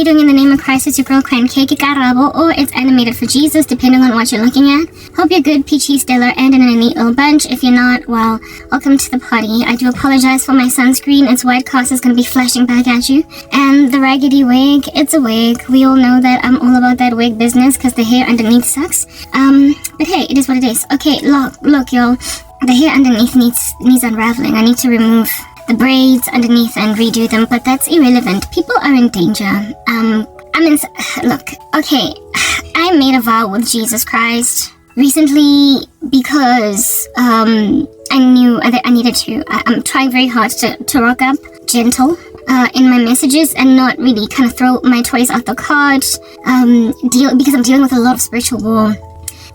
you doing in the name of Christ? It's your girl Cran Cake Karabo, or it's Animated for Jesus, depending on what you're looking at. Hope you're good, peachy, stellar, and in a neat little bunch. If you're not, well, welcome to the party. I do apologize for my sunscreen. Its white cast is going to be flashing back at you. And the raggedy wig, it's a wig. We all know that I'm all about that wig business because the hair underneath sucks. But hey, it is what it is. Okay, look, y'all. The hair underneath needs unraveling. I need to remove the braids underneath and redo them, but that's irrelevant. People are in danger. Look, okay, I made a vow with Jesus Christ recently because I knew that I needed to. I'm trying very hard to rock up gentle in my messages and not really kind of throw my toys out the cart, because I'm dealing with a lot of spiritual war.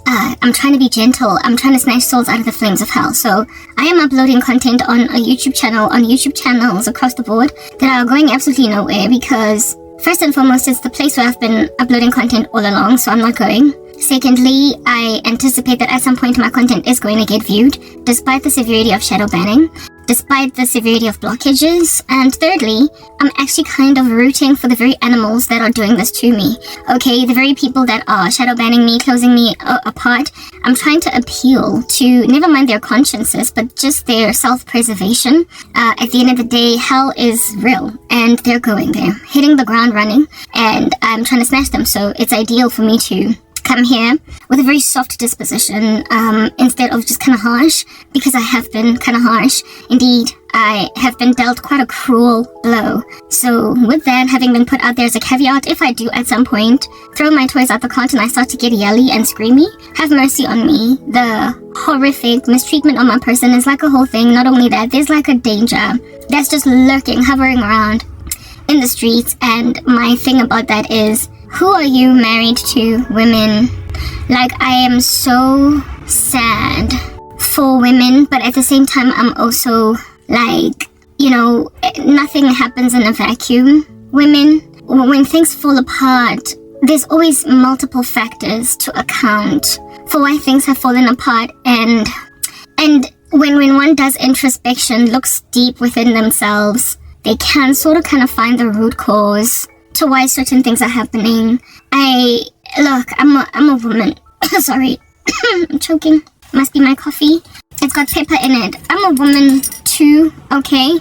I'm trying to be gentle. I'm trying to snatch souls out of the flames of hell. So I am uploading content on a YouTube channel, on YouTube channels across the board that are going absolutely nowhere because first and foremost, it's the place where I've been uploading content all along, so I'm not going. Secondly, I anticipate that at some point my content is going to get viewed, despite the severity of shadow banning, despite the severity of blockages. And thirdly, I'm actually kind of rooting for the very animals that are doing this to me. Okay, the very people that are shadow banning me, closing me apart. I'm trying to appeal to, never mind their consciences, but just their self-preservation. At the end of the day, hell is real, and they're going there, hitting the ground running, and I'm trying to snatch them. So it's ideal for me to come here with a very soft disposition instead of just kind of harsh, because I have been kind of harsh. Indeed, I have been dealt quite a cruel blow. So with that having been put out there as a caveat, if I do at some point throw my toys out the cart and I start to get yelly and screamy, have mercy on me. The horrific mistreatment on my person is like a whole thing. Not only that, there's like a danger that's just lurking, hovering around in the streets. And my thing about that is, who are you married to, women? Like, I am so sad for women, but at the same time, I'm also like, nothing happens in a vacuum. Women, when things fall apart, there's always multiple factors to account for why things have fallen apart. And when one does introspection, looks deep within themselves, they can sort of kind of find the root cause to why certain things are happening. I'm a woman. Sorry, I'm choking. Must be my coffee. It's got pepper in it. I'm a woman too, okay?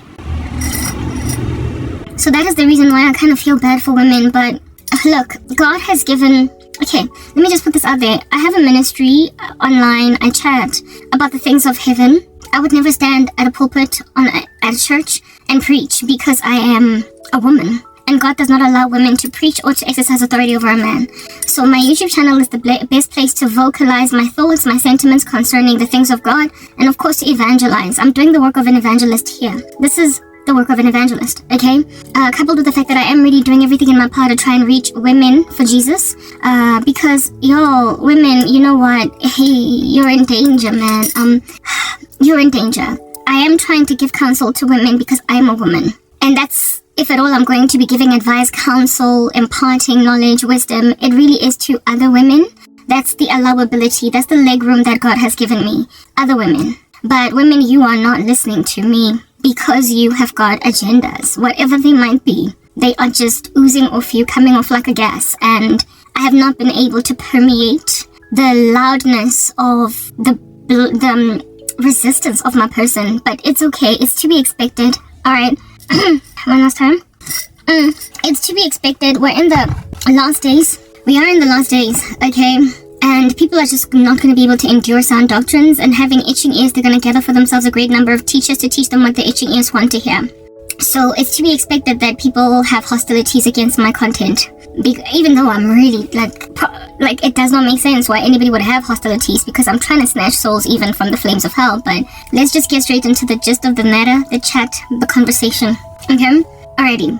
So that is the reason why I kind of feel bad for women. But look, God has given... Okay, let me just put this out there. I have a ministry online. I chat about the things of heaven. I would never stand at a pulpit at a church and preach because I am a woman. And God does not allow women to preach or to exercise authority over a man. So my YouTube channel is the best place to vocalize my thoughts, my sentiments concerning the things of God, and of course to evangelize. I'm doing the work of an evangelist here. This is the work of an evangelist, okay? Coupled with the fact that I am really doing everything in my power to try and reach women for Jesus. Because, y'all, women, you know what? Hey, you're in danger, man. You're in danger. I am trying to give counsel to women because I am a woman. And that's, if at all, I'm going to be giving advice, counsel, imparting knowledge, wisdom. It really is to other women. That's the allowability. That's the legroom that God has given me. Other women. But women, you are not listening to me because you have got agendas. Whatever they might be, they are just oozing off you, coming off like a gas. And I have not been able to permeate the loudness of the resistance of my person. But it's okay. It's to be expected. All right. One last time. It's to be expected. We're in the last days. We are in the last days, okay? And people are just not going to be able to endure sound doctrines, and having itching ears, they're going to gather for themselves a great number of teachers to teach them what the itching ears want to hear. So it's to be expected that people have hostilities against my content. Even though I'm really, like it does not make sense why anybody would have hostilities, because I'm trying to snatch souls even from the flames of hell. But let's just get straight into the gist of the matter, the chat, the conversation. Okay? Alrighty.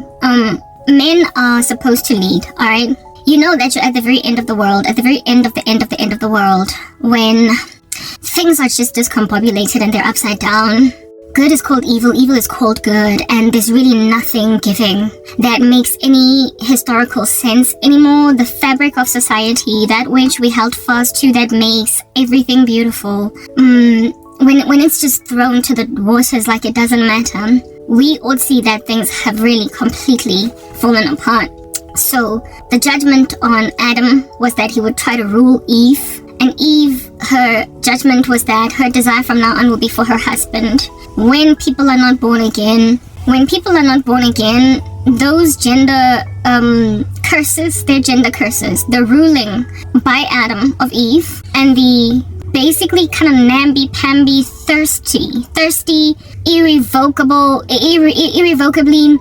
Men are supposed to lead, alright? You know that you're at the very end of the world, at the very end of the end of the end of the world, when things are just discombobulated and they're upside down. Good is called evil, evil is called good, and there's really nothing giving that makes any historical sense anymore. The fabric of society, that which we held fast to, that makes everything beautiful, when it's just thrown to the waters like it doesn't matter, we all see that things have really completely fallen apart. So the judgment on Adam was that he would try to rule Eve. And Eve, her judgment was that her desire from now on will be for her husband. When people are not born again, those gender curses, they're gender curses. The ruling by Adam of Eve, and the basically kind of namby-pamby, thirsty, irrevocably,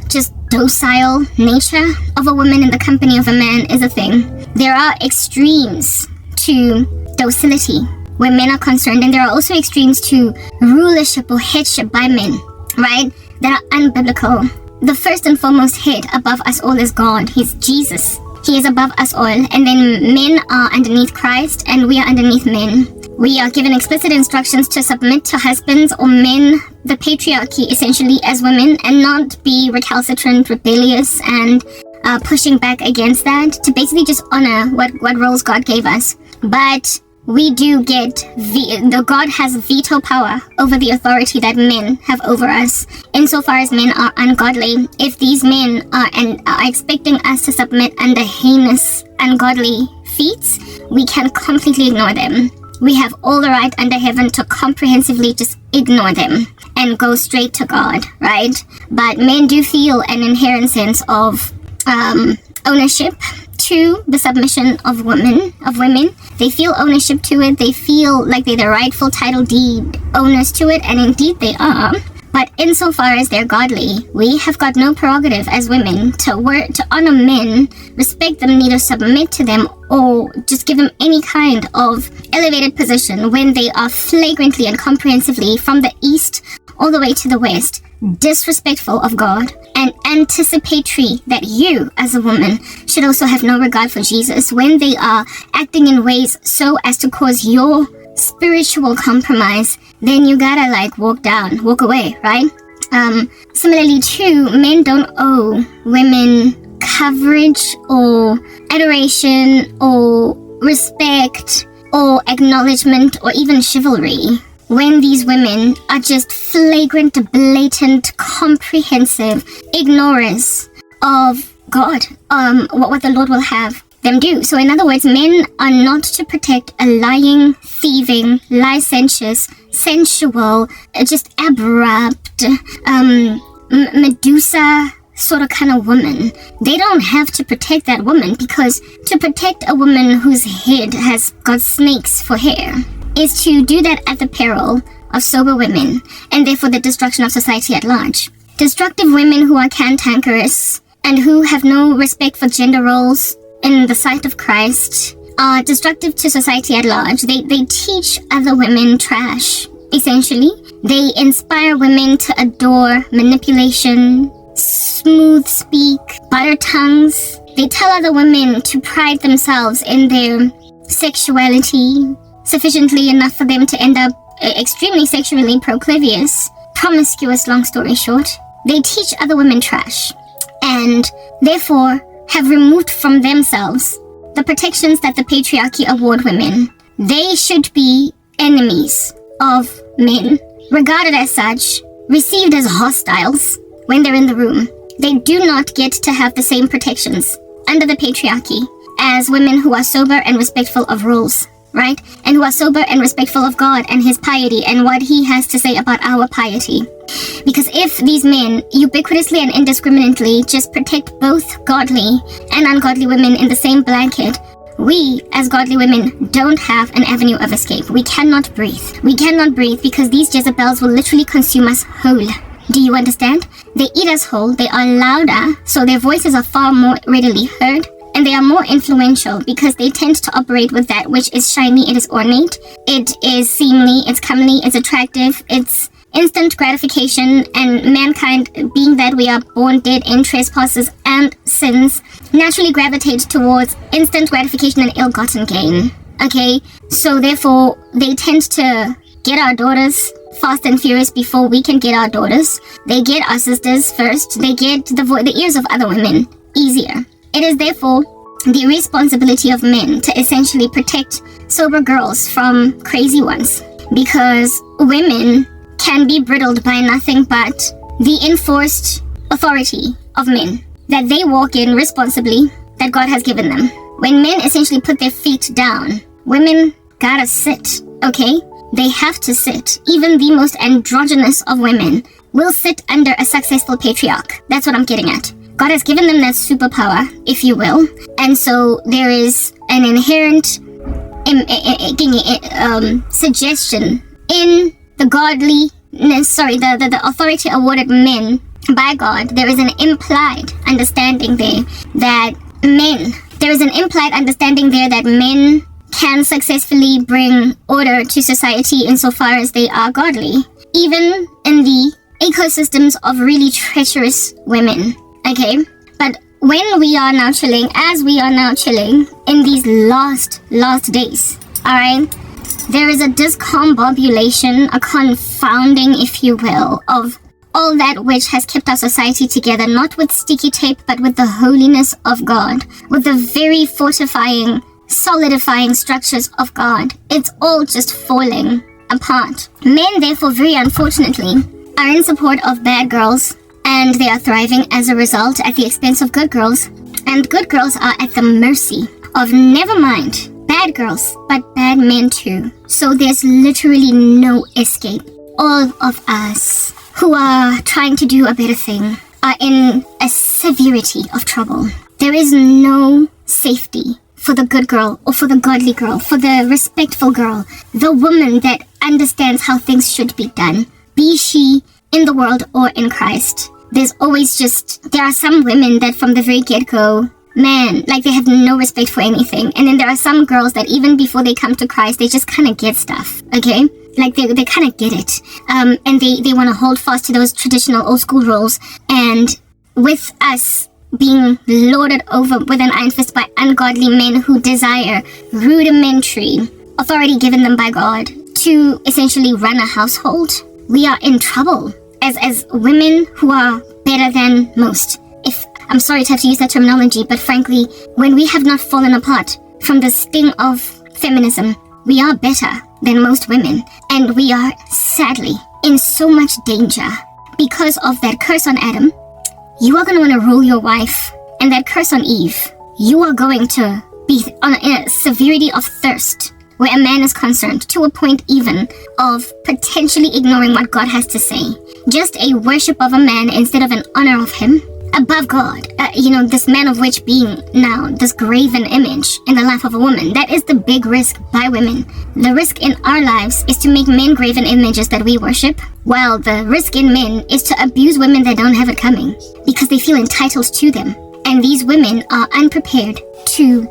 just docile nature of a woman in the company of a man is a thing. There are extremes to docility where men are concerned, and there are also extremes to rulership or headship by men, right? That are unbiblical. The first and foremost head above us all is God. He's Jesus. He is above us all. And then men are underneath Christ, and we are underneath men. We are given explicit instructions to submit to husbands or men, the patriarchy essentially, as women, and not be recalcitrant, rebellious, and pushing back against that, to basically just honor what roles God gave us. But we do get, God has veto power over the authority that men have over us. Insofar as men are ungodly, if these men are expecting us to submit under heinous, ungodly feats, we can completely ignore them. We have all the right under heaven to comprehensively just ignore them and go straight to God, right? But men do feel an inherent sense of ownership to the submission of women. They feel ownership to it. They feel like they're the rightful title deed owners to it, and indeed they are. But insofar as they're godly, we have got no prerogative as women to honor men, respect them, neither submit to them or just give them any kind of elevated position when they are flagrantly and comprehensively, from the east all the way to the west, disrespectful of God and anticipatory that you as a woman should also have no regard for Jesus when they are acting in ways so as to cause your spiritual compromise. Then you gotta walk away, right? Similarly too, men don't owe women coverage or adoration or respect or acknowledgement or even chivalry when these women are just flagrant, blatant, comprehensive ignorers of God, what the Lord will have them do. So in other words, men are not to protect a lying, thieving, licentious, sensual, just abrupt, Medusa sort of kind of woman. They don't have to protect that woman, because to protect a woman whose head has got snakes for hair is to do that at the peril of sober women, and therefore the destruction of society at large. Destructive women who are cantankerous and who have no respect for gender roles in the sight of Christ are destructive to society at large. They teach other women trash, essentially. They inspire women to adore manipulation, smooth speak, butter tongues. They tell other women to pride themselves in their sexuality sufficiently enough for them to end up extremely sexually proclivious, promiscuous, long story short. They teach other women trash, and therefore have removed from themselves the protections that the patriarchy award women. They should be enemies of men, regarded as such, received as hostiles when they're in the room. They do not get to have the same protections under the patriarchy as women who are sober and respectful of rules, right? And who are sober and respectful of God and his piety and what he has to say about our piety. Because if these men ubiquitously and indiscriminately just protect both godly and ungodly women in the same blanket, we, as godly women, don't have an avenue of escape. We cannot breathe. We cannot breathe because these Jezebels will literally consume us whole. Do you understand? They eat us whole. They are louder, so their voices are far more readily heard. And they are more influential because they tend to operate with that which is shiny, it is ornate, it is seemly, it's comely, it's attractive, it's instant gratification, and mankind, being that we are born dead in trespasses and sins, naturally gravitate towards instant gratification and ill-gotten gain. Okay? So therefore, they tend to get our daughters fast and furious before we can get our daughters. They get our sisters first. They get the ears of other women easier. It is therefore the responsibility of men to essentially protect sober girls from crazy ones, because women can be bridled by nothing but the enforced authority of men. that they walk in responsibly that God has given them. When men essentially put their feet down, women gotta sit, okay? They have to sit. Even the most androgynous of women will sit under a successful patriarch. That's what I'm getting at. God has given them that superpower, if you will. And so there is an inherent suggestion in the the authority awarded men by God. There is an implied understanding there that men can successfully bring order to society insofar as they are godly, even in the ecosystems of really treacherous women. Okay? But when we are now chilling, as we are now chilling in these last days, alright, there is a discombobulation, a confounding, if you will, of all that which has kept our society together, not with sticky tape, but with the holiness of God, with the very fortifying, solidifying structures of God. It's all just falling apart. Men, therefore, very unfortunately, are in support of bad girls, and they are thriving as a result at the expense of good girls. And good girls are at the mercy of, never mind bad girls, but bad men too. So there's literally no escape. All of us who are trying to do a better thing are in a severity of trouble. There is no safety for the good girl or for the godly girl, for the respectful girl, the woman that understands how things should be done, be she in the world or in Christ. There's always there are some women that from the very get-go, man, like they have no respect for anything. And then there are some girls that even before they come to Christ, they just kind of get stuff, okay? Like they kind of get it. And they want to hold fast to those traditional old school roles. And with us being lorded over with an iron fist by ungodly men who desire rudimentary authority given them by God to essentially run a household, we are in trouble as women who are better than most. If I'm sorry to have to use that terminology, but frankly, when we have not fallen apart from the sting of feminism, we are better than most women, and we are sadly in so much danger because of that curse on Adam. You are going to want to rule your wife, and that curse on Eve. You are going to be on a severity of thirst where a man is concerned, to a point even of potentially ignoring what God has to say. Just a worship of a man instead of an honor of him above God. This man of which being now this graven image in the life of a woman. That is the big risk by women. The risk in our lives is to make men graven images that we worship, while the risk in men is to abuse women that don't have it coming because they feel entitled to them. And these women are unprepared to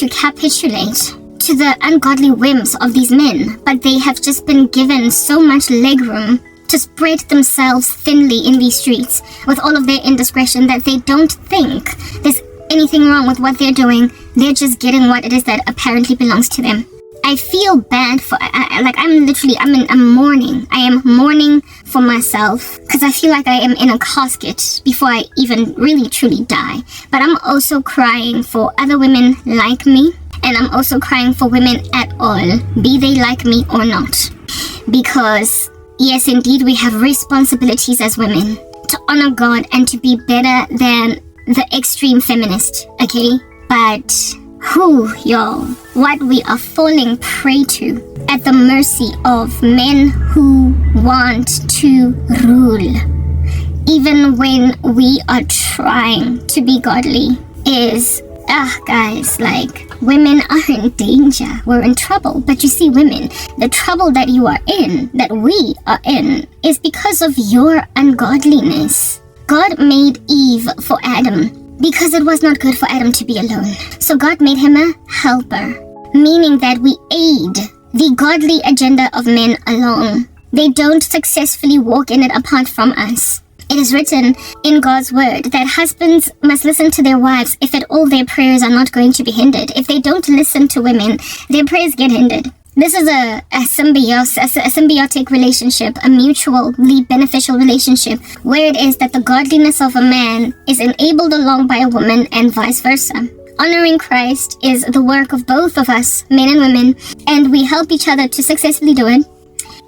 capitulate to the ungodly whims of these men, but they have just been given so much legroom to spread themselves thinly in these streets with all of their indiscretion that they don't think there's anything wrong with what they're doing. They're just getting what it is that apparently belongs to them. I feel bad for, I'm mourning. I am mourning for myself because I feel like I am in a casket before I even really truly die. But I'm also crying for other women like me, and I'm also crying for women at all, be they like me or not. Because yes, indeed, we have responsibilities as women to honor God and to be better than the extreme feminist, okay? But what we are falling prey to at the mercy of men who want to rule, even when we are trying to be godly, is, guys, like, women are in danger. We're in trouble. But you see, women, the trouble that you are in, that we are in, is because of your ungodliness. God made Eve for Adam because it was not good for Adam to be alone. So God made him a helper, meaning that we aid the godly agenda of men along. They don't successfully walk in it apart from us. It is written in God's word that husbands must listen to their wives if at all their prayers are not going to be hindered. If they don't listen to women, their prayers get hindered. This is a symbiotic relationship, a mutually beneficial relationship, where it is that the godliness of a man is enabled along by a woman and vice versa. Honoring Christ is the work of both of us, men and women, and we help each other to successfully do it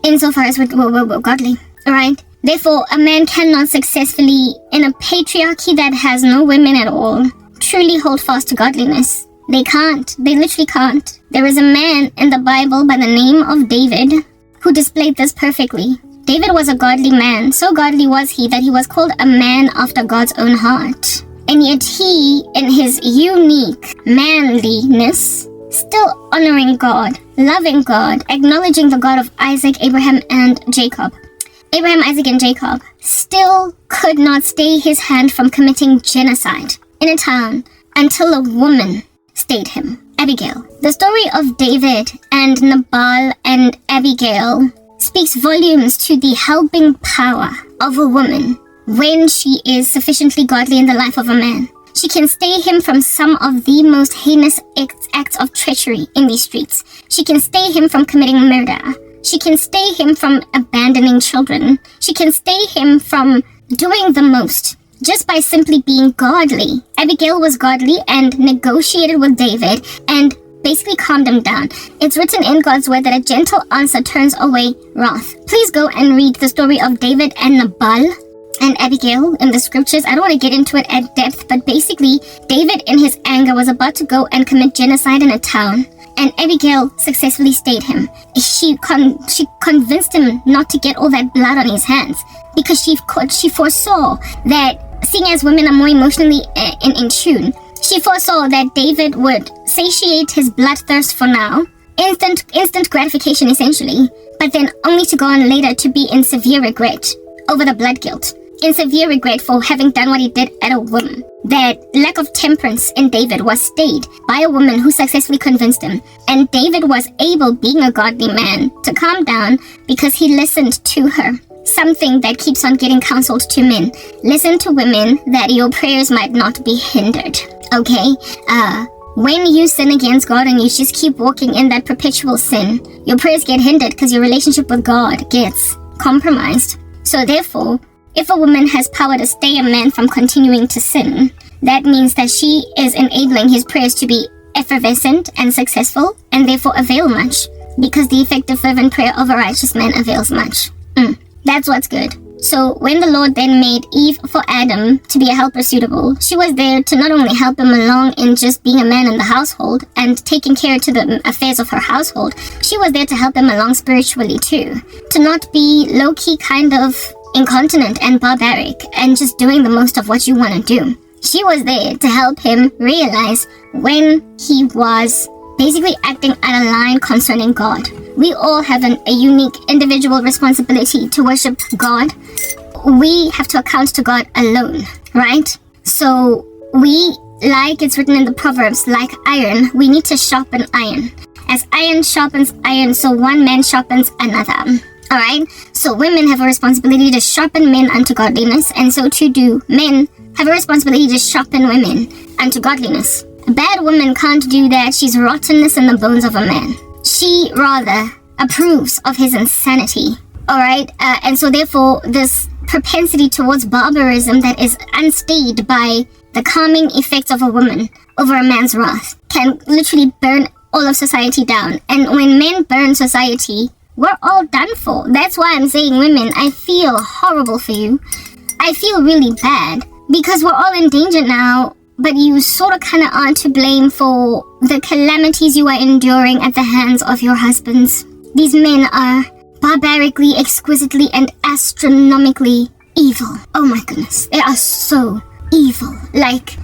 insofar as we're godly. Alright? Therefore, a man cannot successfully, in a patriarchy that has no women at all, truly hold fast to godliness. They can't. They literally can't. There is a man in the Bible by the name of David who displayed this perfectly. David was a godly man. So godly was he that he was called a man after God's own heart. And yet he, in his unique manliness, still honoring God, loving God, acknowledging the God of Isaac, Abraham, and Jacob, still could not stay his hand from committing genocide in a town until a woman stayed him, Abigail. The story of David and Nabal and Abigail speaks volumes to the helping power of a woman when she is sufficiently godly in the life of a man. She can stay him from some of the most heinous acts of treachery in these streets. She can stay him from committing murder. She can stay him from abandoning children. She can stay him from doing the most just by simply being godly. Abigail was godly and negotiated with David and basically calmed him down. It's written in God's word that a gentle answer turns away wrath. Please go and read the story of David and Nabal and Abigail in the scriptures. I don't want to get into it at depth, but basically David in his anger was about to go and commit genocide in a town, and Abigail successfully stayed him. She convinced him not to get all that blood on his hands because she foresaw that, seeing as women are more emotionally in tune, she foresaw that David would satiate his bloodthirst for now, instant gratification essentially, but then only to go on later to be in severe regret over the blood guilt, in severe regret for having done what he did at a woman. That lack of temperance in David was stayed by a woman who successfully convinced him, and David was able, being a godly man, to calm down because he listened to her. Something that keeps on getting counseled to men. Listen to women that your prayers might not be hindered. Okay? When you sin against God and you just keep walking in that perpetual sin, your prayers get hindered because your relationship with God gets compromised. So therefore, if a woman has power to stay a man from continuing to sin, that means that she is enabling his prayers to be effervescent and successful, and therefore avail much, because the effective fervent prayer of a righteous man avails much. That's what's good. So when the Lord then made Eve for Adam to be a helper suitable, she was there to not only help him along in just being a man in the household and taking care to the affairs of her household, she was there to help him along spiritually too. To not be low-key kind of incontinent and barbaric and just doing the most of what you want to do. She was there to help him realize when he was basically acting out of line concerning God. We all have a unique individual responsibility to worship God. We have to account to God alone, right? So we, like it's written in the Proverbs, like iron, we need to sharpen iron. As iron sharpens iron, so one man sharpens another. Alright? So women have a responsibility to sharpen men unto godliness, and so too do men have a responsibility to sharpen women unto godliness. A bad woman can't do that. She's rottenness in the bones of a man. She rather approves of his insanity. Alright? And so therefore, this propensity towards barbarism that is unstayed by the calming effects of a woman over a man's wrath can literally burn all of society down. And when men burn society, we're all done for. That's why I'm saying, women, I feel horrible for you. I feel really bad because we're all in danger now, but you sort of kind of are to blame for the calamities you are enduring at the hands of your husbands. These men are barbarically, exquisitely, and astronomically evil. Oh my goodness. They are so evil. Like,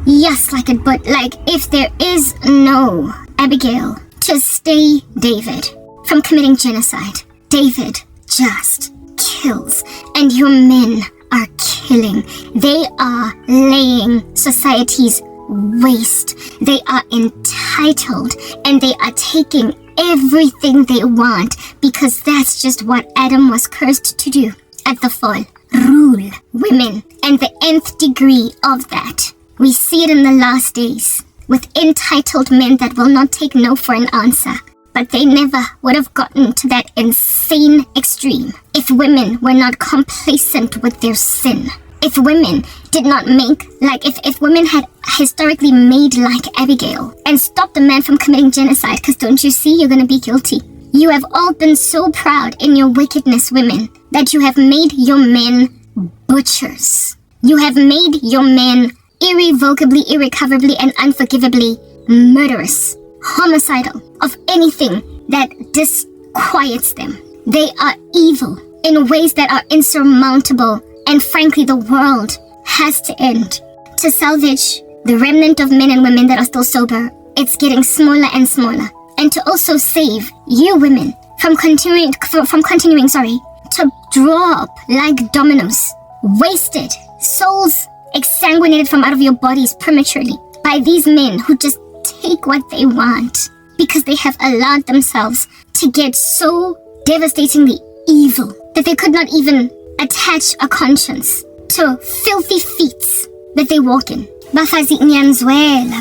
yes, like it, but like, if there is no Abigail to stay David from committing genocide, David just kills, and your men are killing. They are laying society's waste. They are entitled, and they are taking everything they want because that's just what Adam was cursed to do at the fall. Rule women, and the nth degree of that. We see it in the last days with entitled men that will not take no for an answer. But they never would have gotten to that insane extreme if women were not complacent with their sin. If women did not make, like if women had historically made like Abigail and stopped a man from committing genocide, because don't you see, you're going to be guilty. You have all been so proud in your wickedness, women, that you have made your men butchers. You have made your men irrevocably, irrecoverably, and unforgivably murderous, homicidal, of anything that disquiets them. They are evil in ways that are insurmountable, and frankly, the world has to end. To salvage the remnant of men and women that are still sober, it's getting smaller and smaller. And to also save you women from continuing, to drop like dominoes, wasted, souls exsanguinated from out of your bodies prematurely by these men who just take what they want because they have allowed themselves to get so devastatingly evil that they could not even attach a conscience to filthy feats that they walk in. Bafazi Nyanzwela,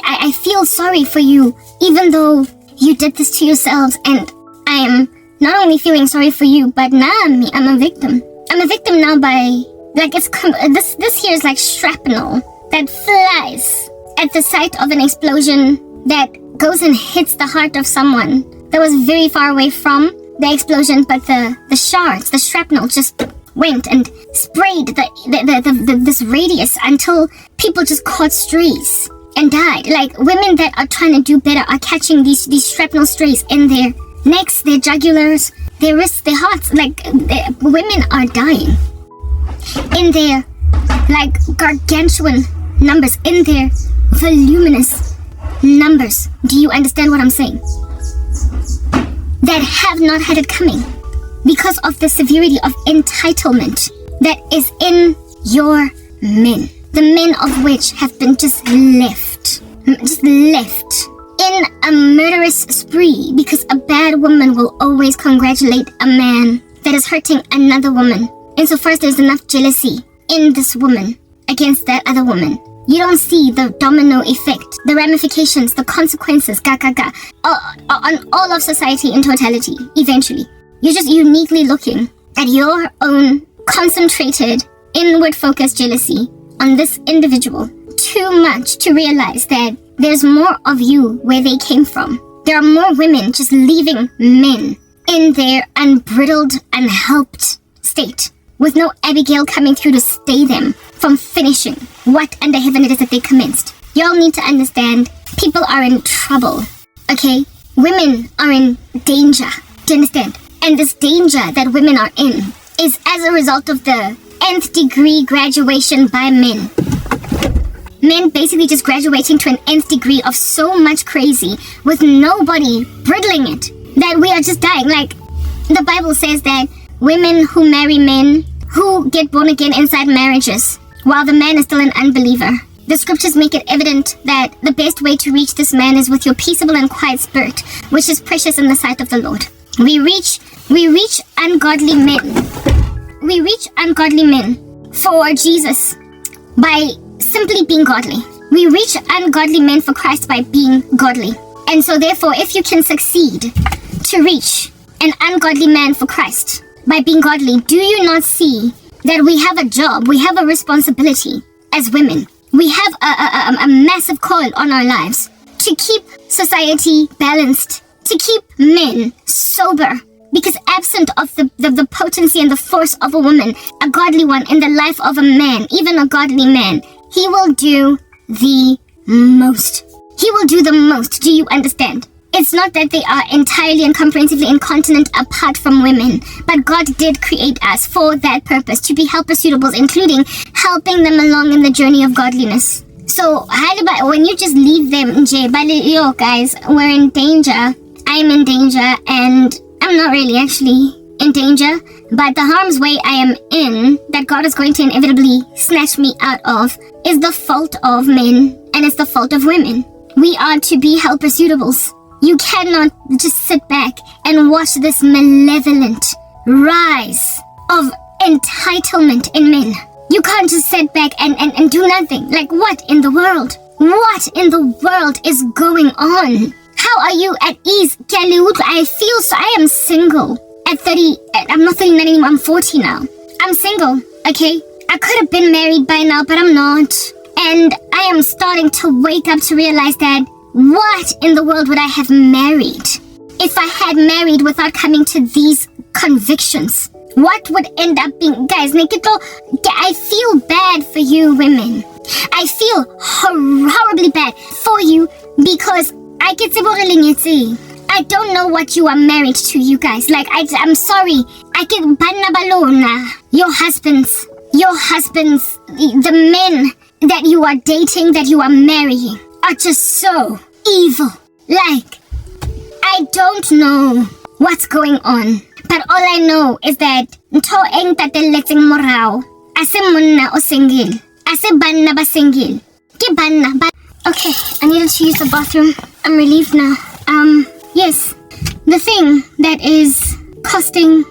I feel sorry for you, even though you did this to yourselves, and I am not only feeling sorry for you, but now I'm a victim. I'm a victim now by, like, this here is like shrapnel that flies at the sight of an explosion that goes and hits the heart of someone that was very far away from the explosion, but the shards, the shrapnel just went and sprayed this radius until people just caught strays and died. Like, women that are trying to do better are catching these shrapnel strays in their necks, their jugulars, their wrists, their hearts. Like, women are dying in their, like, gargantuan numbers, in their voluminous numbers. Do you understand what I'm saying? That have not had it coming because of the severity of entitlement that is in your men. The men of which have been just left in a murderous spree, because a bad woman will always congratulate a man that is hurting another woman. Insofar as there's enough jealousy in this woman against that other woman, you don't see the domino effect, the ramifications, the consequences, on all of society in totality, eventually. You're just uniquely looking at your own concentrated, inward-focused jealousy on this individual too much to realize that there's more of you where they came from. There are more women just leaving men in their unbridled, unhelped state, with no Abigail coming through to stay them from finishing what under heaven it is that they commenced. Y'all need to understand, people are in trouble, okay? Women are in danger, do you understand? And this danger that women are in is as a result of the nth degree graduation by men. Men basically just graduating to an nth degree of so much crazy with nobody bridling it, that we are just dying. Like, the Bible says that women who marry men who get born again inside marriages while the man is still an unbeliever. The scriptures make it evident that the best way to reach this man is with your peaceable and quiet spirit, which is precious in the sight of the Lord. We reach ungodly men. We reach ungodly men for Jesus by simply being godly. We reach ungodly men for Christ by being godly. And so therefore, if you can succeed to reach an ungodly man for Christ by being godly, do you not see that we have a job, we have a responsibility as women? We have a massive call on our lives to keep society balanced, to keep men sober, because absent of the potency and the force of a woman, a godly one in the life of a man, even a godly man, he will do the most. He will do the most. Do you understand? It's not that they are entirely and comprehensively incontinent apart from women, but God did create us for that purpose, to be helper suitables, including helping them along in the journey of godliness. So, when you just leave them, yo guys, we're in danger. I'm in danger, and I'm not really actually in danger, but the harm's way I am in, that God is going to inevitably snatch me out of, is the fault of men, and it's the fault of women. We are to be helper suitables. You cannot just sit back and watch this malevolent rise of entitlement in men. You can't just sit back and do nothing. Like, what in the world? What in the world is going on? How are you at ease? I am single at 30. I'm not 39 anymore. I'm 40 now. I'm single, okay? I could have been married by now, but I'm not. And I am starting to wake up to realize that what in the world would I have married if I had married without coming to these convictions. What would end up being, guys, I feel bad for you women. I feel horribly bad for you because I don't know what you are married to, you guys. Like, I'm sorry. Your husbands, the men that you are dating, that you are marrying, are just so evil. Like, I don't know what's going on. But all I know is that ntho eng tateletseng morao ase monna o single ase banna ba single ke banna ba. Okay, I needed to use the bathroom. I'm relieved now. Yes, the thing that is costing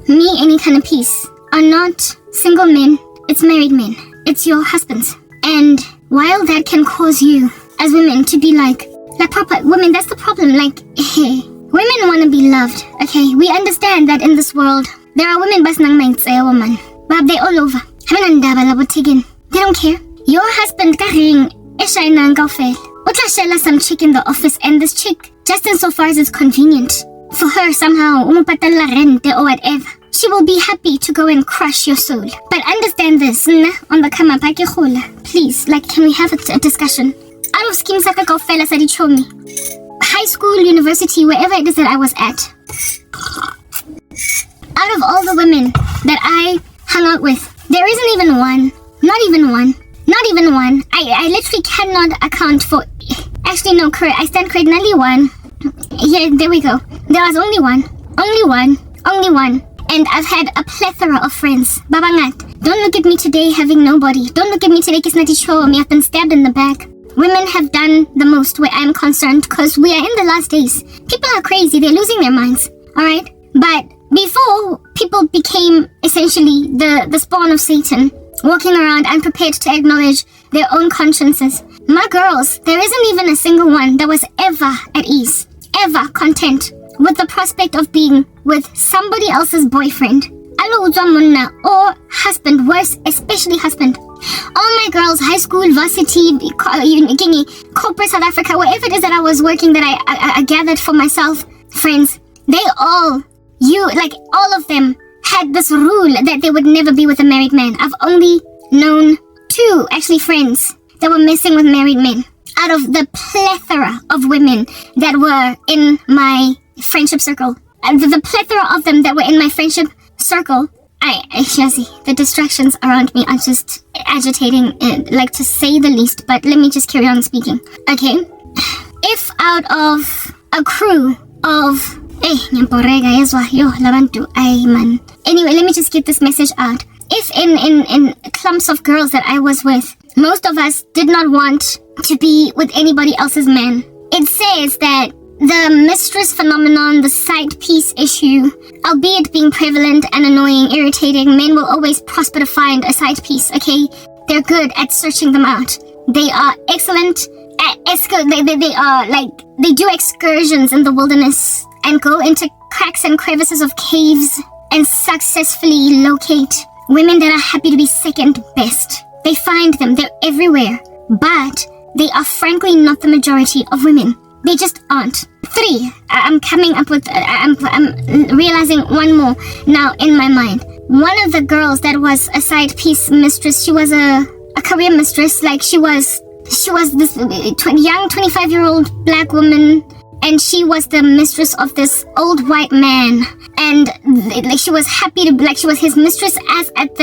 me any kind of peace are not single men, it's married men. It's your husbands. And while that can cause you as women to be like proper women, that's the problem. Like, hey, women want to be loved, okay? We understand that in this world, there are women bas nang maintsaya woman. But they're all over. They don't care. Your husband karing eshay nang kaufel. Utla shela some chick in the office, and this chick, just insofar as it's convenient for her somehow, umupatala rente or whatever, she will be happy to go and crush your soul. But understand this, on the come up, please, like, can we have a discussion? Out of schemes like kaufela sa di chomi. High school, university, wherever it is that I was at, out of all the women that I hung out with, there isn't even one, not even one. I literally cannot account for, actually no, I stand corrected, only one. Yeah, there we go. There was only one. And I've had a plethora of friends. Babangat, don't look at me today having nobody. Don't look at me today kisnati show me. I've been stabbed in the back. Women have done the most where I'm concerned because we are in the last days. People are crazy. They're losing their minds. Alright? But before people became essentially the spawn of Satan, walking around unprepared to acknowledge their own consciences, my girls, there isn't even a single one that was ever at ease, ever content with the prospect of being with somebody else's boyfriend, or husband, worse, especially husband. All my girls, high school, varsity, corporate South Africa, wherever it is that I was working, that I gathered for myself, friends, they all, all of them had this rule that they would never be with a married man. I've only known 2, actually, friends that were messing with married men out of the plethora of women that were in my friendship circle. The plethora of them that were in my friendship circle, the distractions around me are just agitating, like, to say the least, but let me just carry on speaking. Okay? If out of a crew of anyway, let me just get this message out. If in clumps of girls that I was with, most of us did not want to be with anybody else's man, it says that the mistress phenomenon, the side piece issue, albeit being prevalent and annoying, irritating, men will always prosper to find a side piece, okay? They're good at searching them out. They are excellent at they do excursions in the wilderness and go into cracks and crevices of caves and successfully locate women that are happy to be second best. They find them, they're everywhere, but they are frankly not the majority of women. They just aren't. 3, I'm realizing one more now in my mind. One of the girls that was a side piece mistress, she was a career mistress, like she was this young 25-year-old black woman, and she was the mistress of this old white man, and she was happy to, she was his mistress as at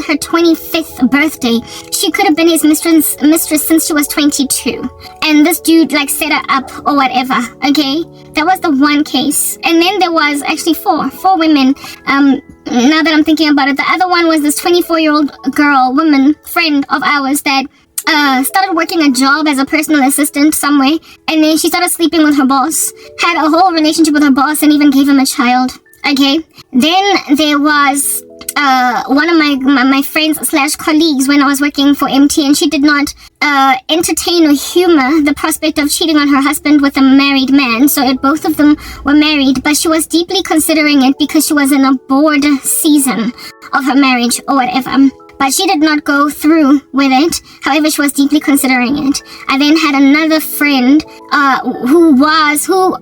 her 25th birthday. She could have been his mistress since she was 22, and this dude set her up or whatever. Okay, that was the one case. And then there was actually four women. Now that I'm thinking about it, the other one was this 24-year-old woman friend of ours that started working a job as a personal assistant somewhere, and then she started sleeping with her boss, had a whole relationship with her boss, and even gave him a child. Okay, then there was one of my friends / colleagues when I was working for MT, and she did not entertain or humor the prospect of cheating on her husband with a married man. So both of them were married, but she was deeply considering it because she was in a bored season of her marriage or whatever. But she did not go through with it. However, she was deeply considering it. I then had another friend who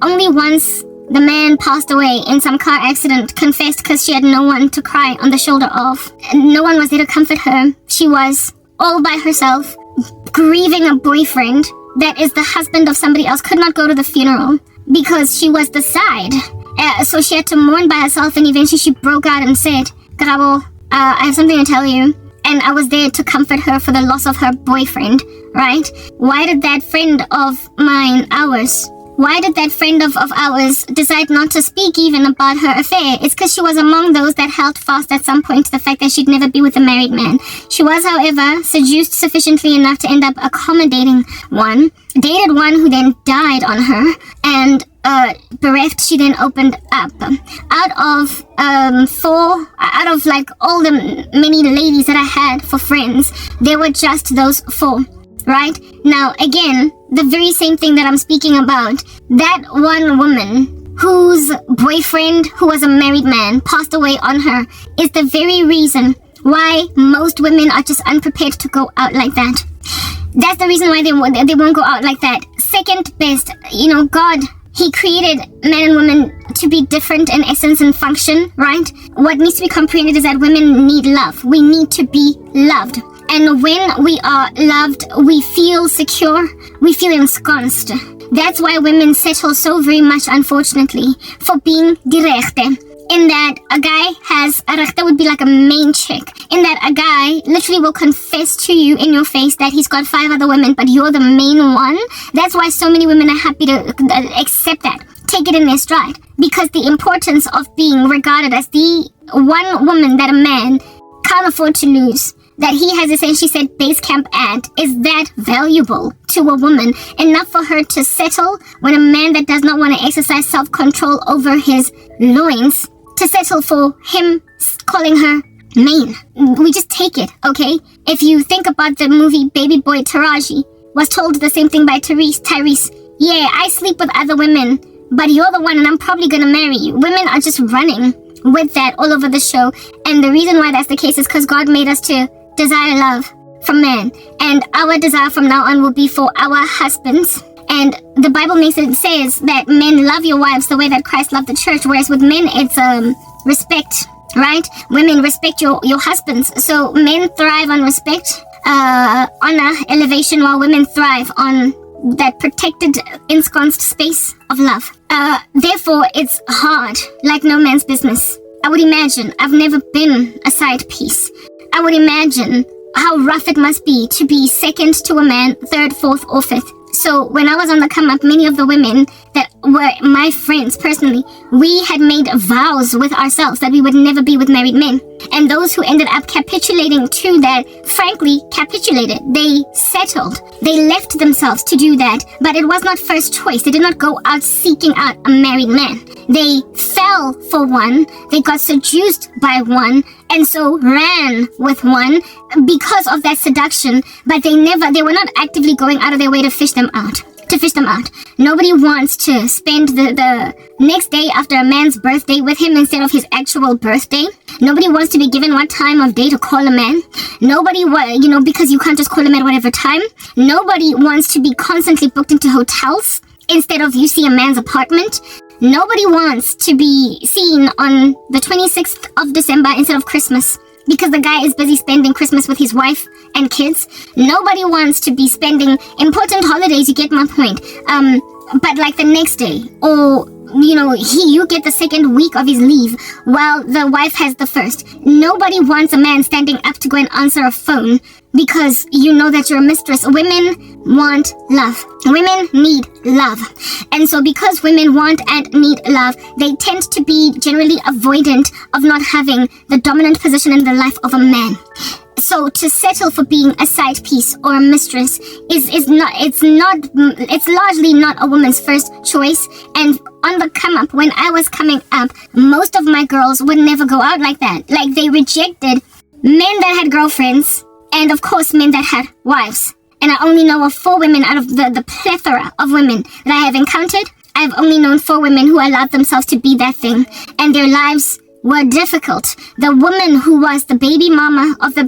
only once the man passed away in some car accident, confessed because she had no one to cry on the shoulder of. No one was there to comfort her. She was all by herself, grieving a boyfriend that is the husband of somebody else, could not go to the funeral because she was the side. So she had to mourn by herself, and eventually she broke out and said, Grabo, I have something to tell you. And I was there to comfort her for the loss of her boyfriend, right? Why did that friend of ours decide not to speak even about her affair? It's because she was among those that held fast at some point to the fact that she'd never be with a married man. She was, however, seduced sufficiently enough to end up accommodating one, dated one who then died on her, and bereft, she then opened up. Out of like all the many ladies that I had for friends, there were just those 4. Right? Now, again, the very same thing that I'm speaking about, that one woman whose boyfriend, who was a married man, passed away on her, is the very reason why most women are just unprepared to go out like that. That's the reason why they won't go out like that. Second best, God, He created men and women to be different in essence and function, right? What needs to be comprehended is that women need love. We need to be loved. And when we are loved, we feel secure, we feel ensconced. That's why women settle so very much, unfortunately, for being direchte. In that a guy has, a rechte would be like a main chick. In that a guy literally will confess to you in your face that he's got 5 other women, but you're the main one. That's why so many women are happy to accept that. Take it in their stride. Because the importance of being regarded as the one woman that a man can't afford to lose, that he has essentially said base camp at, is that valuable to a woman, enough for her to settle when a man that does not want to exercise self-control over his loins, to settle for him calling her main. We just take it, okay? If you think about the movie Baby Boy Taraji, was told the same thing by Tyrese. Yeah, I sleep with other women, but you're the one and I'm probably gonna marry you. Women are just running with that all over the show, and the reason why that's the case is because God made us to desire love from men, and our desire from now on will be for our husbands. And the Bible says that men love your wives the way that Christ loved the church, whereas with men it's respect, right? Women respect your husbands. So men thrive on respect, honor, elevation, while women thrive on that protected, ensconced space of love. Therefore, it's hard, like no man's business. I would imagine, I've never been a side piece. I would imagine how rough it must be to be second to a man, third, fourth, or fifth. So when I was on the come up, many of the women that were my friends personally, we had made vows with ourselves that we would never be with married men. And those who ended up capitulating to that, frankly, capitulated. They settled. They left themselves to do that. But it was not first choice. They did not go out seeking out a married man. They fell for one. They got seduced by one, and so ran with one because of that seduction. But they were not actively going out of their way to fish them out. Nobody wants to spend the next day after a man's birthday with him instead of his actual birthday. Nobody wants to be given what time of day to call a man. Nobody, because you can't just call him at whatever time. Nobody wants to be constantly booked into hotels instead of you see a man's apartment. Nobody wants to be seen on the 26th of December instead of Christmas, because the guy is busy spending Christmas with his wife and kids. Nobody wants to be spending important holidays, you get my point. But like the next day, or you get the second week of his leave while the wife has the first. Nobody wants a man standing up to go and answer a phone because you know that you're a mistress. Women want love. Women need love. And so because women want and need love, they tend to be generally avoidant of not having the dominant position in the life of a man. So to settle for being a side piece or a mistress it's largely not a woman's first choice. And on the come up, when I was coming up, most of my girls would never go out like that. Like, they rejected men that had girlfriends and of course men that had wives. And I only know of 4 women out of the plethora of women that I have encountered. I've only known 4 women who allowed themselves to be that thing, and their lives were difficult. The woman who was the baby mama of the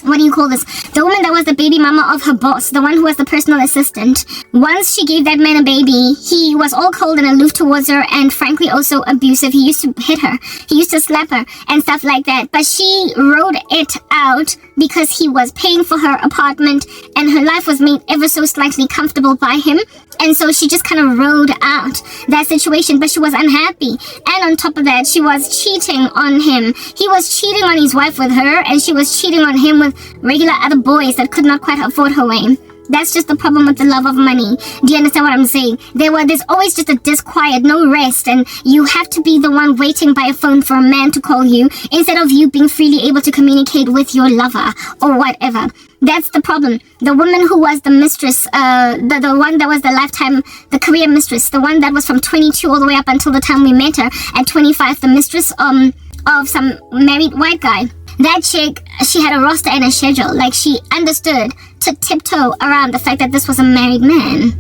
what do you call this? The woman that was the baby mama of her boss, the one who was the personal assistant. Once she gave that man a baby, he was all cold and aloof towards her, and frankly also abusive. He used to hit her. He used to slap her and stuff like that. But she rode it out because he was paying for her apartment and her life was made ever so slightly comfortable by him. And so she just kind of rode out that situation, but she was unhappy. And on top of that, she was cheating on him. He was cheating on his wife with her, and she was cheating on him with regular other boys that could not quite afford her way. That's just the problem with the love of money. Do you understand what I'm saying? There's always just a disquiet, no rest, and you have to be the one waiting by a phone for a man to call you instead of you being freely able to communicate with your lover or whatever. That's the problem. The woman who was the mistress, the one that was the career mistress, the one that was from 22 all the way up until the time we met her at 25, the mistress of some married white guy. That chick, she had a roster and a schedule. Like, she understood to tiptoe around the fact that this was a married man.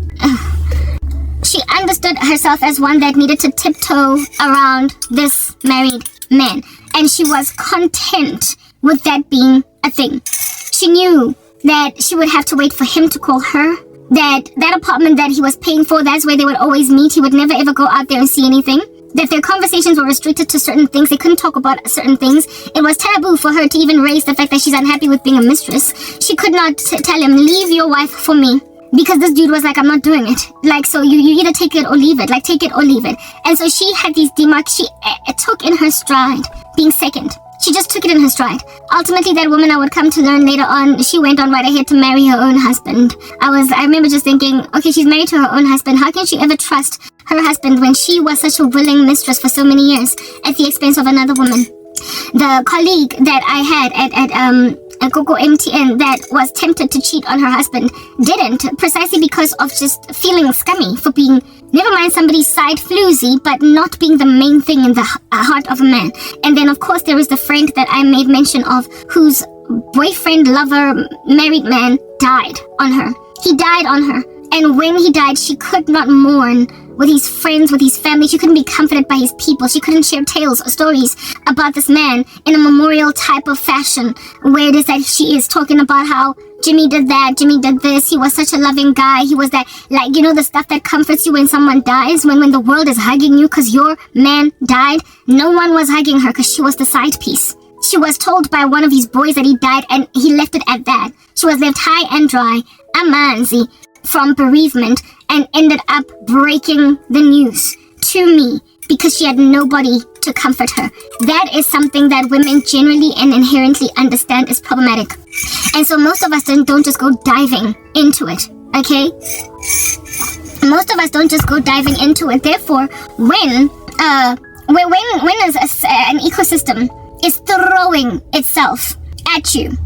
She understood herself as one that needed to tiptoe around this married man. And she was content with that being a thing. She knew that she would have to wait for him to call her. That apartment that he was paying for, that's where they would always meet. He would never ever go out there and see anything. That their conversations were restricted to certain things. They couldn't talk about certain things. It was taboo for her to even raise the fact that she's unhappy with being a mistress. She could not tell him, leave your wife for me. Because this dude was like, I'm not doing it. Like, so you either take it or leave it. Like, take it or leave it. And so she had these demarks. She took in her stride being second. She just took it in her stride. Ultimately, that woman, I would come to learn later on, she went on right ahead to marry her own husband. I remember just thinking, okay, she's married to her own husband. How can she ever trust her husband when she was such a willing mistress for so many years at the expense of another woman? The colleague that I had at Coco MTN that was tempted to cheat on her husband didn't, precisely because of just feeling scummy for being, never mind somebody's side floozy, but not being the main thing in the heart of a man. And then of course there is the friend that I made mention of, whose boyfriend, lover, married man died on her. He died on her. And when he died, she could not mourn with his friends, with his family. She couldn't be comforted by his people. She couldn't share tales or stories about this man in a memorial type of fashion, where it is that she is talking about how Jimmy did that, Jimmy did this, he was such a loving guy, he was that, like, you know, the stuff that comforts you when someone dies, when the world is hugging you because your man died. No one was hugging her because she was the side piece. She was told by one of his boys that he died, and he left it at that. She was left high and dry, amanzi, from bereavement, and ended up breaking the news to me because she had nobody to comfort her. That is something that women generally and inherently understand is problematic. And so most of us don't just go diving into it, okay? Most of us don't just go diving into it. Therefore, when an ecosystem is throwing itself at you,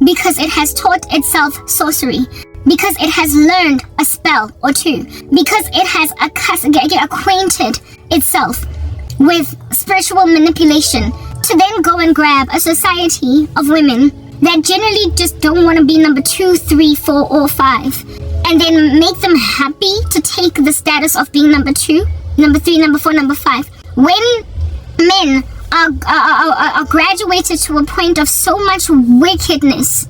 because it has taught itself sorcery, because it has learned a spell or two, because it has acquainted itself with spiritual manipulation, to then go and grab a society of women that generally just don't want to be number 2, 3, 4, or 5, and then make them happy to take the status of being number 2, number 3, number 4, number 5. When men are graduated to a point of so much wickedness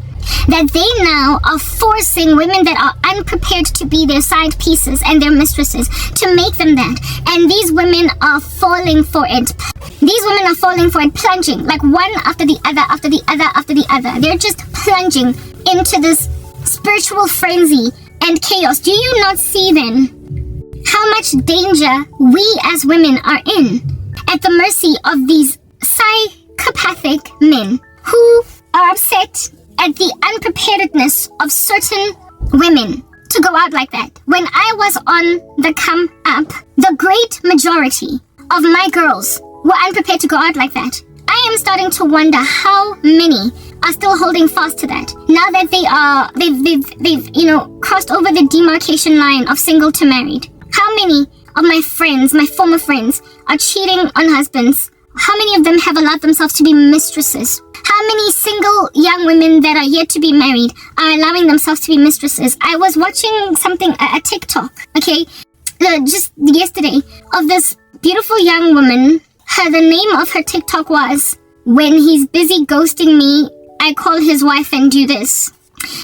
that they now are forcing women that are unprepared to be their side pieces and their mistresses to make them that. And these women are falling for it. These women are falling for it, plunging like one after the other, after the other, after the other. They're just plunging into this spiritual frenzy and chaos. Do you not see then how much danger we as women are in, at the mercy of these psychopathic men who are upset at the unpreparedness of certain women to go out like that? When I was on the come up, the great majority of my girls were unprepared to go out like that. I am starting to wonder how many are still holding fast to that now that they've crossed over the demarcation line of single to married. How many of my friends, my former friends, are cheating on husbands? How many of them have allowed themselves to be mistresses? How many single young women that are yet to be married are allowing themselves to be mistresses? I was watching something, a TikTok, okay, just yesterday, of this beautiful young woman. The name of her TikTok was, "When he's busy ghosting me, I call his wife and do this.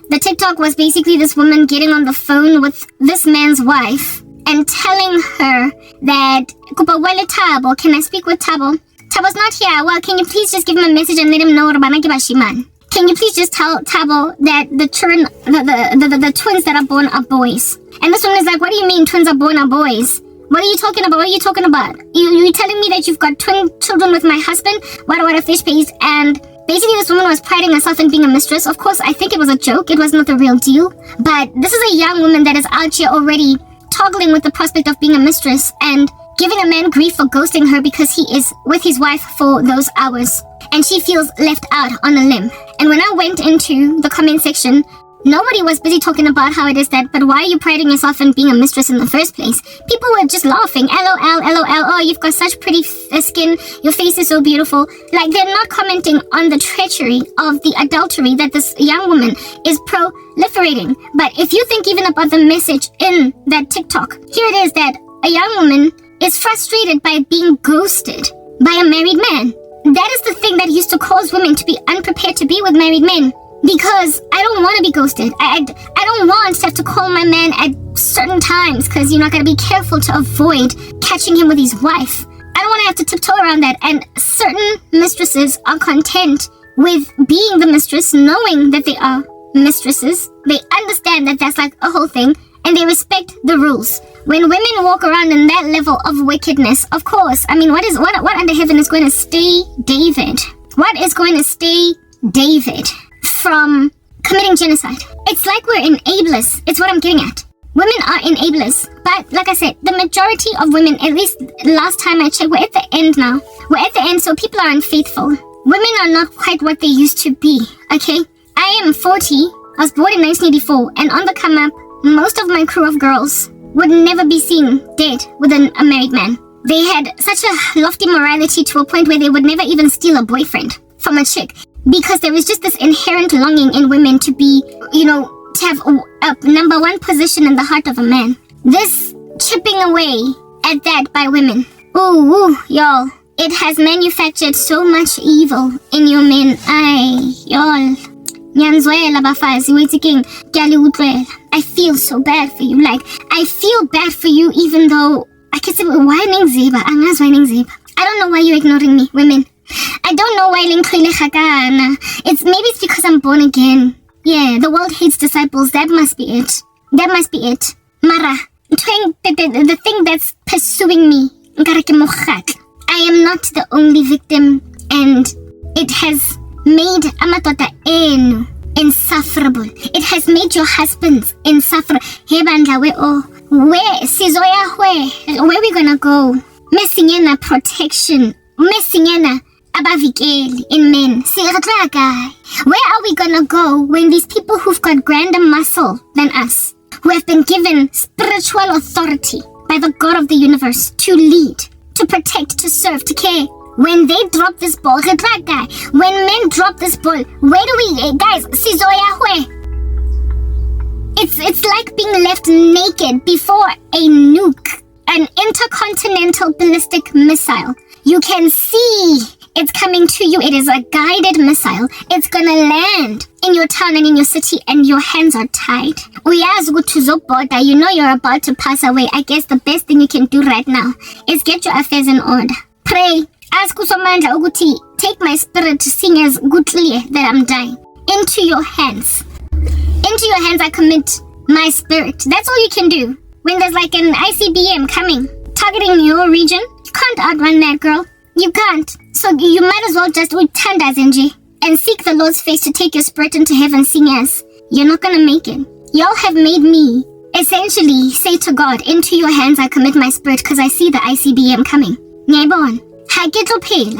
The TikTok was basically this woman getting on the phone with this man's wife and telling her that, Tabo, can I speak with Tabo? Tabo's not here. Well, can you please just give him a message and let him know Can you please just tell Tabo that the twins that are born are boys? And this woman is like, what do you mean twins are born are boys? What are you talking about? What are you talking about? You telling me that you've got twin children with my husband? What a fish paste. And basically this woman was priding herself in being a mistress. Of course, I think it was a joke. It was not the real deal. But this is a young woman that is out here already toggling with the prospect of being a mistress and giving a man grief for ghosting her because he is with his wife for those hours. And she feels left out on a limb. And when I went into the comment section, nobody was busy talking about how it is that, but why are you priding yourself in being a mistress in the first place? People were just laughing. LOL, LOL, oh, you've got such pretty skin. Your face is so beautiful. Like, they're not commenting on the treachery of the adultery that this young woman is proliferating. But if you think even about the message in that TikTok, here it is that a young woman is frustrated by being ghosted by a married man. That is the thing that used to cause women to be unprepared to be with married men. Because I don't want to be ghosted. I don't want to have to call my man at certain times because you're not going to be careful to avoid catching him with his wife. I don't want to have to tiptoe around that. And certain mistresses are content with being the mistress, knowing that they are mistresses. They understand that that's like a whole thing and they respect the rules. When women walk around in that level of wickedness, of course, I mean, what under heaven is going to stay David? What is going to stay David from committing genocide? It's like we're enablers. It's what I'm getting at. Women are enablers. But like I said, the majority of women, at least last time I checked, we're at the end now. We're at the end, so people are unfaithful. Women are not quite what they used to be, okay? I am 40. I was born in 1984, and on the come up, most of my crew of girls would never be seen dead with a married man. They had such a lofty morality to a point where they would never even steal a boyfriend from a chick. Because there is just this inherent longing in women to be, to have a number one position in the heart of a man. This chipping away at that by women. Ooh, y'all. It has manufactured so much evil in your men. Ay, y'all. Nyanzwela bafazi, waiting. I feel so bad for you. Like, I feel bad for you even though I can say, why Ningziba? I don't know why you're ignoring me, women. I don't know why maybe it's because I'm born again. Yeah, the world hates disciples. That must be it. Mara, the thing that's pursuing me, I am not the only victim, and it has made amatota insufferable. It has made your husbands insufferable. Where we gonna go? Missing in a protection. Missing in a abavikeli in men. Where are we gonna go when these people who've got grander muscle than us, who have been given spiritual authority by the God of the universe to lead, to protect, to serve, to care, when they drop this ball, when men drop this ball, where do we, guys, it's like being left naked before a nuke, an intercontinental ballistic missile. You can see it's coming to you. It is a guided missile. It's gonna land in your town and in your city, and your hands are tied. You know you're about to pass away. I guess the best thing you can do right now is get your affairs in order. Pray. Ask Usomandla Uguti, take my spirit to sing as goodly that I'm dying. Into your hands. Into your hands I commit my spirit. That's all you can do. When there's like an ICBM coming, targeting your region, you can't outrun that, girl. You can't. So you might as well just turn Zinji and seek the Lord's face to take your spirit into heaven, seeing as you're not gonna make it. Y'all have made me essentially say to God, into your hands I commit my spirit because I see the ICBM coming. Nyebon.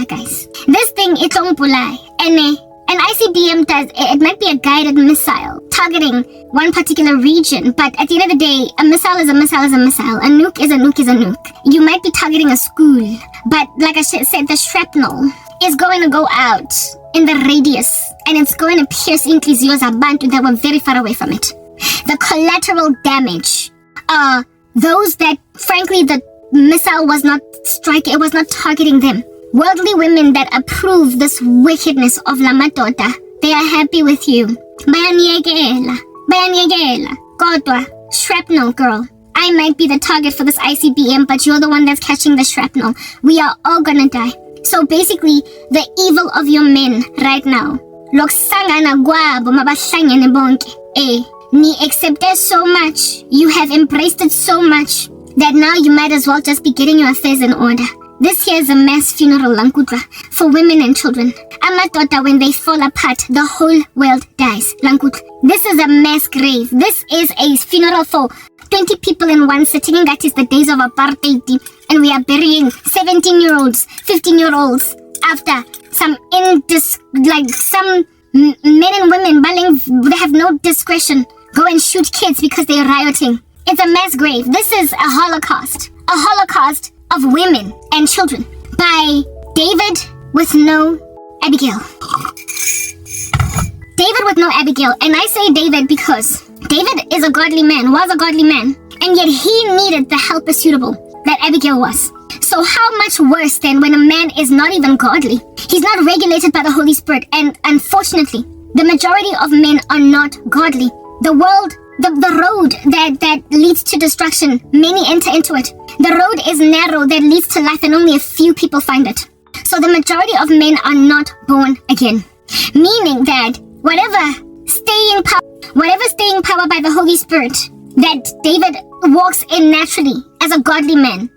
Guys. This thing, it's on Pulai. And an ICBM it might be a guided missile targeting one particular region, but at the end of the day, a missile is a missile is a missile. A nuke is a nuke is a nuke. You might be targeting a school, but like I said, the shrapnel is going to go out in the radius, and it's going to pierce Inklizio's Abantu that were very far away from it. The collateral damage are those that, frankly, the missile was not striking, it was not targeting them. Worldly women that approve this wickedness of Lamadota, they are happy with you. Bayaniyekela. Kodwa, shrapnel girl. I might be the target for this ICBM, but you're the one that's catching the shrapnel. We are all gonna die. So basically, the evil of your men right now. Lokusangana kwabo mabahlangene bonke. Ni accepted so much. You have embraced it so much that now you might as well just be getting your affairs in order. This here is a mass funeral, Lankutla, for women and children. Amadoda, when they fall apart, the whole world dies. Lankutla. This is a mass grave. This is a funeral for 20 people in one sitting. That is the days of apartheid. And we are burying 17-year-olds, 15-year-olds after some men and women, they have no discretion, go and shoot kids because they're rioting. It's a mass grave. This is a holocaust of women and children by David with no Abigail. David with no Abigail. And I say David because David is a godly man, was a godly man, and yet he needed the helper suitable that Abigail was. So how much worse than when a man is not even godly? He's not regulated by the Holy Spirit, and unfortunately, the majority of men are not godly. The world, the road that leads to destruction, many enter into it. The road is narrow that leads to life, and only a few people find it. So the majority of men are not born again. Meaning that whatever staying power by the Holy Spirit that David walks in naturally as a godly man,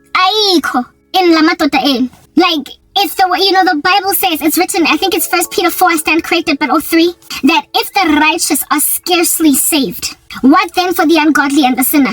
in like if the Bible says, it's written, I think it's 1 Peter 4, I stand corrected, but 3, that if the righteous are scarcely saved, what then for the ungodly and the sinner?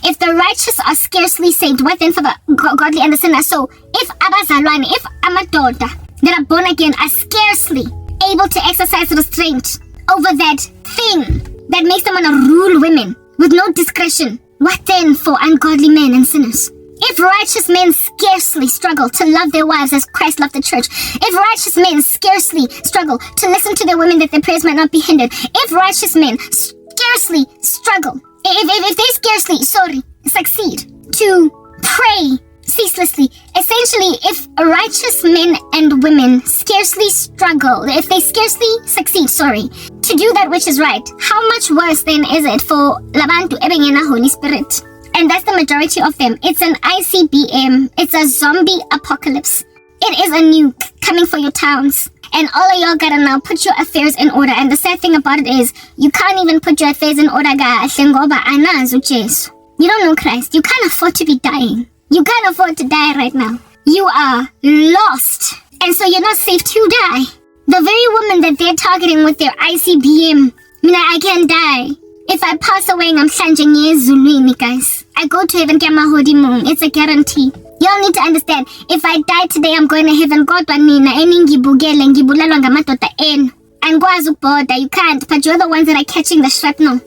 If the righteous are scarcely saved, what then for the godly and the sinner? So if abazalwane, if amadoda that are born again are scarcely able to exercise restraint over that thing that makes them want to rule women with no discretion, what then for ungodly men and sinners? If righteous men scarcely struggle to love their wives as Christ loved the church, if righteous men scarcely struggle to listen to their women that their prayers might not be hindered, if righteous men scarcely struggle, if they scarcely, succeed to pray ceaselessly, essentially, if righteous men and women scarcely struggle, if they scarcely succeed, to do that which is right, how much worse then is it for labantu ebengena Holy Spirit? And that's the majority of them. It's an ICBM. It's a zombie apocalypse. It is a nuke coming for your towns. And all of y'all gotta now put your affairs in order. And the sad thing about it is, you can't even put your affairs in order. You don't know Christ. You can't afford to be dying. You can't afford to die right now. You are lost. And so you're not safe to die. The very woman that they're targeting with their ICBM, I can die. If I pass away, I'm Zulwini, guys. I go to heaven, it's a guarantee. Y'all need to understand, if I die today, I'm going to heaven. God, you can't, but you're the ones that are catching the shrapnel.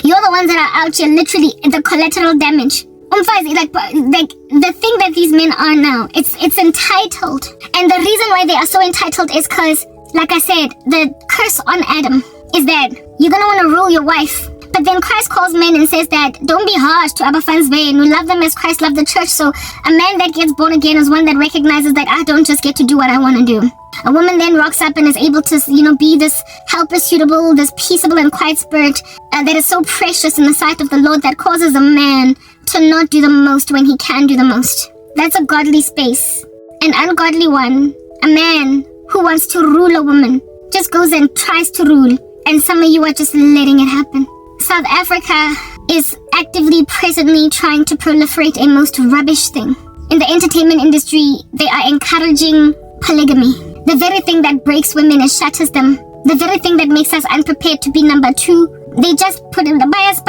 You're the ones that are out here, literally, the collateral damage. Like the thing that these men are now, it's entitled. And the reason why they are so entitled is because, like I said, the curse on Adam is that you're going to want to rule your wife. But then Christ calls men and says that don't be harsh to Abba fans and we love them as Christ loved the church. So a man that gets born again is one that recognizes that I don't just get to do what I want to do. A woman then rocks up and is able to, be this helper suitable, this peaceable and quiet spirit that is so precious in the sight of the Lord that causes a man to not do the most when he can do the most. That's a godly space. An ungodly one, a man who wants to rule a woman, just goes and tries to rule. And some of you are just letting it happen. South Africa is actively, presently trying to proliferate a most rubbish thing. In the entertainment industry, they are encouraging polygamy. The very thing that breaks women and shatters them. The very thing that makes us unprepared to be number 2. They just put in the bias.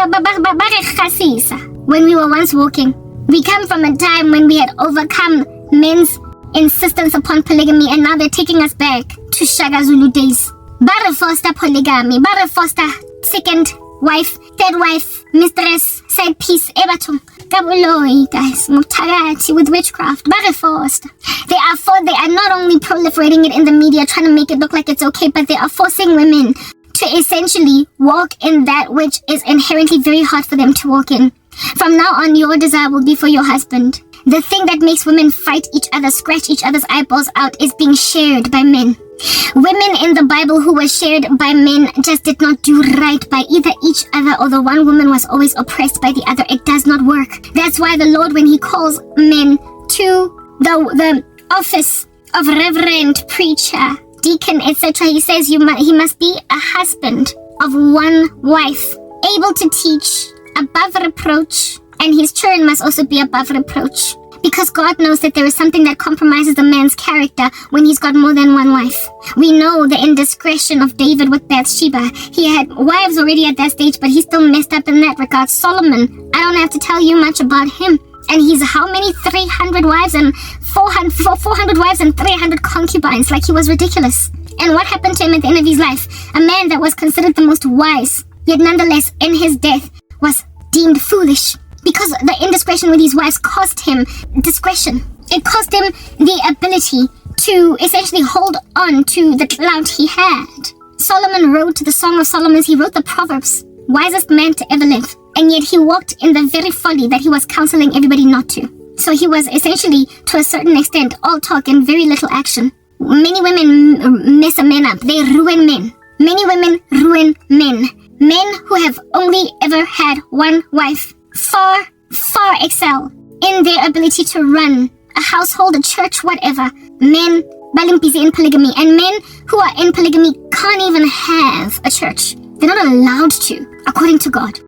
When we were once walking, we come from a time when we had overcome men's insistence upon polygamy, and now they're taking us back to Shaka Zulu days. Bare foster polygamy, bare foster second wife, third wife, mistress, side piece, everton. Kabuloi, guys, mutagati with witchcraft, bare foster. They are not only proliferating it in the media, trying to make it look like it's okay, but they are forcing women to essentially walk in that which is inherently very hard for them to walk in. From now on, your desire will be for your husband. The thing that makes women fight each other, scratch each other's eyeballs out, is being shared by men. Women in the Bible who were shared by men just did not do right by either each other, or the one woman was always oppressed by the other. It does not work. That's why the Lord, when he calls men to the office of reverend, preacher, deacon, etc., he says he must be a husband of one wife, able to teach, above reproach, and his children must also be above reproach. Because God knows that there is something that compromises a man's character when he's got more than one wife. We know the indiscretion of David with Bathsheba. He had wives already at that stage, but he still messed up in that regard. Solomon, I don't have to tell you much about him. And he's how many? 300 wives and 400 wives and 300 concubines. Like, he was ridiculous. And what happened to him at the end of his life? A man that was considered the most wise, yet nonetheless in his death was deemed foolish. Because the indiscretion with his wives cost him discretion. It cost him the ability to essentially hold on to the clout he had. Solomon wrote the Song of Solomon. He wrote the Proverbs. Wisest man to ever live. And yet he walked in the very folly that he was counseling everybody not to. So he was essentially, to a certain extent, all talk and very little action. Many women mess a man up. They ruin men. Many women ruin men. Men who have only ever had one wife far excel in their ability to run a household, a church, whatever. Men busy in polygamy, and men who are in polygamy can't even have a church. They're not allowed to, according to God.